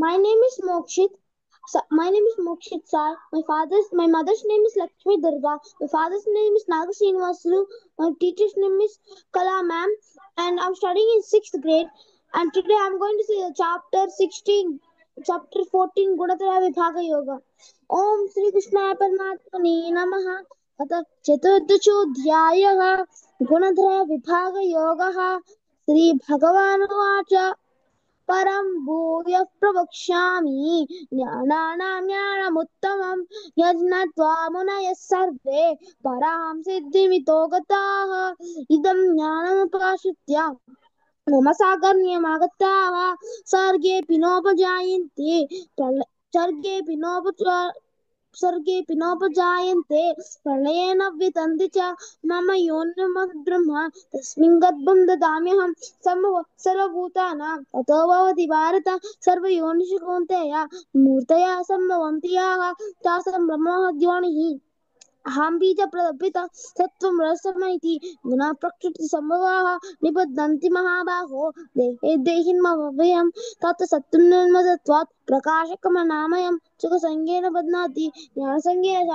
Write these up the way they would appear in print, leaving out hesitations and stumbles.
My name is Mokshit. My name is Mokshit Sar. My mother's name is Lakshmi Durga. My father's name is Naga Srinivasulu. My teacher's name is Kala ma'am, and I'm studying in sixth grade. And today I'm going to see chapter 16, chapter 14, Gunatraya Vibhaga Yoga. Om Sri Krishna Paramatmane Namaha. अतः चतुर्दशोऽध्यायः गुणत्रय विभाग योगः श्रीभगवानुवाच परं भूयः प्रवक्ष्यामि ज्ञानानां ज्ञानमुत्तमं यज्ञत्वा मुनयः सर्वे परां सिद्धिमितो गताः इदं ज्ञानमुपाश्रित्य मम साकर्ण्यमागताः सर्गेऽपि नोपजायन्ते सर्गेऽपि सर्गेऽपि नोपजायन्ते प्रलयेन व्यतन्ति च मम योनिमद्ब्रह्म तस्मिन् गर्भं ददाम्यहं सर्वभूतानां ततो भवति भारत सर्वयोनिषु कौन्तेय मूर्तयः सम्भवन्ति याः तासां ब्रह्मयोनिः अहं बीजप्रदपितः सत्त्वं रसमिति गुणः प्रकृतिसम्भवाः निबध्नन्ति महाबाहो देहे देहिन्मव्ययम् तत् सत्त्वं निर्मलत्वात् प्रकाशकमनामयम् सुखसंज्ञेन बध्नाति ज्ञानसंज्ञेन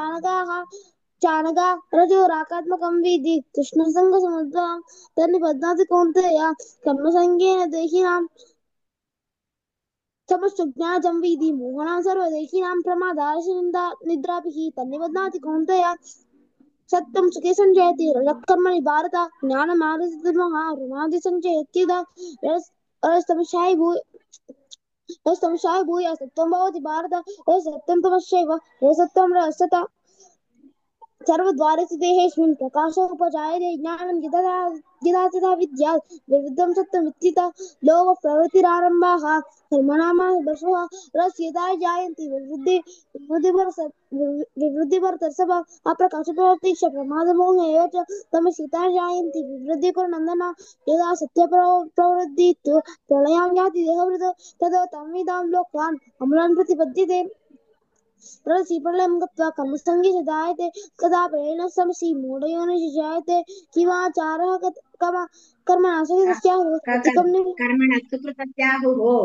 चाणका रजोराकात्मकं विद्धि कृष्णसङ्गसमुद्भवं तन्निबध्नाति कौन्तेय कर्मसंज्ञेन देहिनां समस्तज्ञानं विद्धि मोहनं सर्वदेहिनां प्रमादालस्य निद्राभिः तन्निबध्नाति कौन्तेय सत्यं सुखे संजयति रजकर्मणि भारत ज्ञानमानसधर्मः ऋणादि संजयत्येदा रजस्तमश्चाय भूय सत्यं भवति भारत रजसत्यं तमश्चैव रजसत्यं रजस्तथा सर्वद्वारेषु देहेऽस्मिन् प्रकाशोपजायते ज्ञानं यदा तदा विद्यात् विरुद्धं सत्यमित्थितः लोभः प्रवृत्तिरारम्भाः कर्मणां बसवः रसयदा जायन्ति विवृद्धिभरतर्षभ अप्रकाशप्रवृत्तिश्च प्रमादमोह एव च तमसीता जायन्ति विवृद्धिकुर्नन्दन यदा सत्यप्रवृत्तिः प्रलयां याति देहभृतो तदा तम्विदां लोकान् अमलान् प्रतिपद्यते रसि प्रलयं गत्वा कर्मसङ्गे च जायते कदा प्रेरणा समसि मूढयोनिषु जायते किमाचारः कर्मणासक्ति तस्याहुः कर्मण सुकृतस्याहुः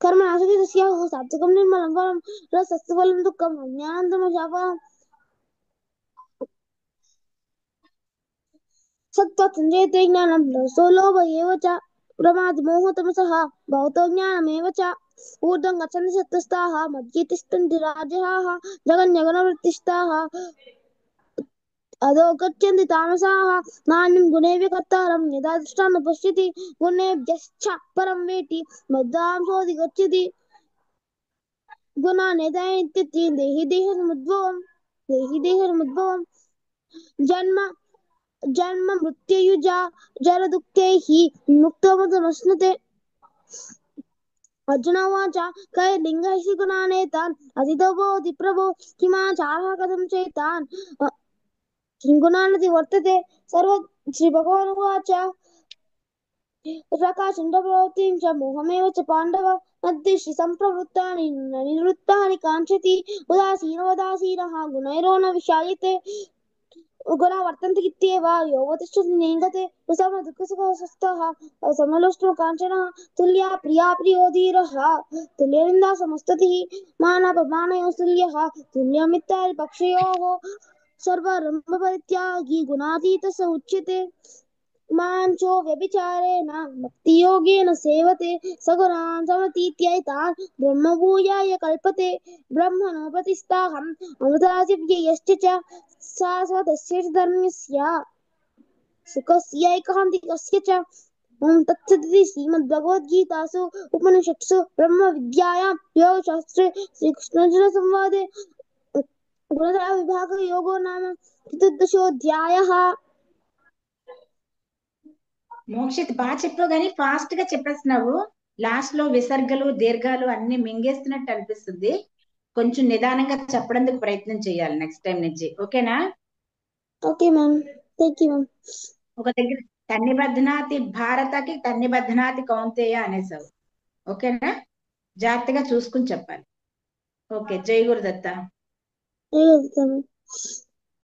कर्मणासक्ति तस्याहुः सात्विकं निर्मलं फलं रसस्तु फलं दुःखम् अज्ञानतमशापहम् सत्त्वात् सञ्जयते ज्ञानं रसो लोभ एव च प्रमादमोहतमसः भवतो ज्ञानमेव च ऊर्ध्वं गच्छन्ति सत्त्वस्ताः मध्ये तिष्ठन्ति राजसाः जगन्यगुणवृत्तिष्ठाः अधो गच्छन्ति तामसाः नान्यं गुणेभ्यः कर्तारं यदा दृष्टान् पश्यति गुणेभ्यश्च परं वेति मद्दां सोऽधिगच्छति गुणान् यदा नित्यत्वे देहि देहमुद्भवम् जन्म जन्म मृत्युयुजा जलदुःखैः मुक्तमतमश्नुते अर्जुन उवाच कैर्लिङ्गैः गुणानेतान् अतितो भवति प्रभो किमाचारः कथं चैतान् गुणानति वर्तते श्रीभगवानुवाच प्रकाशन्दप्रवृत्तिं च मोहमेव च पाण्डव मद्दिश्य सम्प्रवृत्तानि न निवृत्तानि काङ्क्षति उदासीनः गुणैरो न विशाल्यते गुणा वर्तन्ते इत्येव योऽवतिष्ठति नेङ्गते समदुःखसुखस्वस्थः समलोष्टुकाञ्चनः तुल्या प्रिया प्रियो धीरः तुल्यनिन्दा समस्ततिः मानापमानयोः तुल्यः तुल्यमित्यादिपक्षयोः सर्वारम्भपरित्यागी गुणातीतः स उच्यते माञ्चो व्यभिचारेण भक्तियोगेन सेवते सगुणान् समतीत्यैतान् ब्रह्मभूयाय कल्पते ब्रह्मणोपतिस्ताहम् अमृतादिव्ययश्च च सा तस्य च धर्मस्य सुखस्यैकान्तिकस्य च ॐ तत्सदिति श्रीमद्भगवद्गीतासु उपनिषत्सु ब्रह्मविद्यायां योगशास्त्रे श्रीकृष्णार्जुनसंवादे गुणत्रयविभागयोगो नाम चतुर्दशोऽध्यायः మోక్షిత్ బాగా చెప్పావు కానీ ఫాస్ట్ గా చెప్పేస్తున్నావు. లాస్ట్ లో విసర్గలు దీర్ఘాలు అన్ని మింగేస్తున్నట్టు అనిపిస్తుంది. కొంచెం నిదానంగా చెప్పడానికి ప్రయత్నం చేయాలి నెక్స్ట్ టైం నుంచి. ఓకేనా? Okay ma'am. Thank you ma'am. ఒక దగ్గర తన్ని బధ్నాతి భారతకి తన్ని బధ్నాతి కౌంతేయ అనేసావు. ఓకేనా? జాగ్రత్తగా చూసుకుని చెప్పాలి. ఓకే. జై గురుదత్త. జై గురుదత్త.